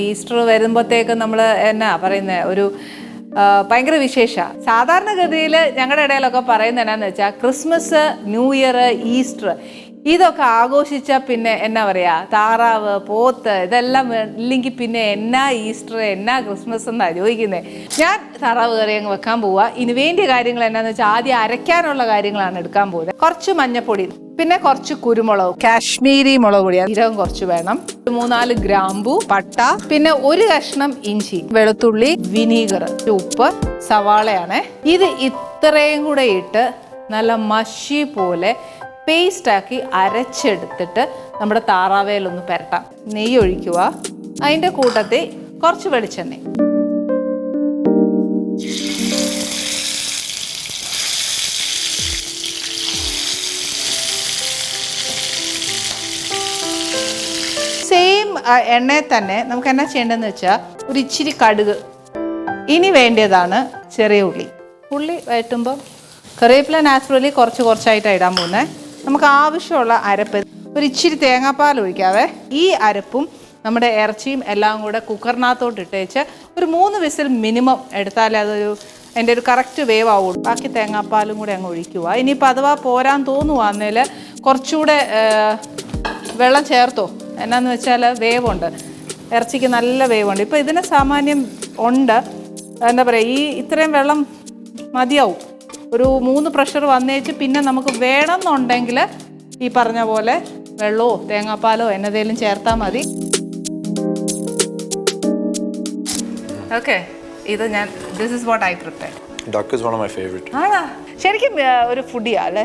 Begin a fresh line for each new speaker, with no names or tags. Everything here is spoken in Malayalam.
ഈസ്റ്റർ വരുമ്പോഴത്തേക്ക് നമ്മൾ എന്നാ പറയുന്നത് ഒരു ഭയങ്കര വിശേഷ. സാധാരണഗതിയിൽ ഞങ്ങളുടെ ഇടയിലൊക്കെ പറയുന്നത് എന്നാന്ന് വെച്ചാൽ ക്രിസ്മസ്, ന്യൂ ഇയർ, ഈസ്റ്റർ ഇതൊക്കെ ആഘോഷിച്ചാൽ പിന്നെ എന്നാ പറയുക, താറാവ്, പോത്ത് ഇതെല്ലാം ഇല്ലെങ്കിൽ പിന്നെ എന്നാ ഈസ്റ്റർ, എന്നാ ക്രിസ്മസ് എന്നാണ് ചോദിക്കുന്നത്. ഞാൻ താറാവ് കറി അങ്ങ് വെക്കാൻ പോവുക. ഇനി വേണ്ടിയ കാര്യങ്ങൾ എന്നാന്ന് വെച്ചാൽ ആദ്യം അരയ്ക്കാനുള്ള കാര്യങ്ങളാണ് എടുക്കാൻ പോകുന്നത്. കുറച്ച് മഞ്ഞപ്പൊടി, പിന്നെ കുറച്ച് കുരുമുളക്, കാശ്മീരി മുളക് പൊടി, ജീരകം കുറച്ച് വേണം, 3-4 ഗ്രാമ്പു, പട്ട, പിന്നെ ഒരു കഷ്ണം ഇഞ്ചി, വെളുത്തുള്ളി, വിനീഗർ, ഉപ്പ്, സവാളയാണ്. ഇത് ഇത്രയും കൂടെ ഇട്ട് നല്ല മഷി പോലെ പേസ്റ്റാക്കി അരച്ചെടുത്തിട്ട് നമ്മുടെ താറാവേലൊന്ന് പുരട്ടാം. നെയ്യ് ഒഴിക്കുക, അതിൻ്റെ കൂട്ടത്തിൽ കുറച്ച് വെളിച്ചെണ്ണ. സെയിം എണ്ണയിൽ തന്നെ നമുക്ക് എന്നാ ചെയ്യേണ്ടതെന്ന് വെച്ചാൽ ഒരു ഇച്ചിരി കടുക്. ഇനി വേണ്ടിയതാണ് ചെറിയ ഉള്ളി. ഉള്ളി വഴറ്റുമ്പോൾ കറിവേപ്പില നാച്ചുറലി കുറച്ചായിട്ടാണ് ഇടാൻ പോകുന്നത്. നമുക്ക് ആവശ്യമുള്ള അരപ്പ്, ഒരു ഇച്ചിരി തേങ്ങാപ്പാൽ ഒഴിക്കാവേ. ഈ അരപ്പും നമ്മുടെ ഇറച്ചിയും എല്ലാം കൂടെ കുക്കറിനകത്തോട്ട് ഇട്ടേച്ച് ഒരു 3 വിസിൽ മിനിമം എടുത്താലേ അതിൻ്റെ ഒരു കറക്റ്റ് വേവ് ആവുള്ളൂ. ബാക്കി തേങ്ങാപ്പാലും കൂടെ അങ്ങ് ഒഴിക്കുക. ഇനിയിപ്പോൾ അഥവാ പോരാൻ തോന്നുവാന്നേൽ കുറച്ചുകൂടെ വെള്ളം ചേർത്തോ. എന്നാന്ന് വെച്ചാൽ വേവുണ്ട്, ഇറച്ചിക്ക് നല്ല വേവുണ്ട്. ഇപ്പോൾ ഇതിന് സാമാന്യം ഉണ്ട്, എന്താ പറയുക, ഇത്രയും വെള്ളം മതിയാവും. ഒരു 3 പ്രഷർ വന്നേച്ച് പിന്നെ നമുക്ക് വേണമെന്നുണ്ടെങ്കിൽ ഈ പറഞ്ഞ പോലെ വെള്ളമോ തേങ്ങാപ്പാലോ എന്നതേലും ചേർത്താൽ മതി. ഓക്കെ, ഇത് ഞാൻ this is what I prepare.
Duck is one of my favorite.
ആണോ? ശരിക്കും ഒരു ഫുഡിയാ അല്ലേ?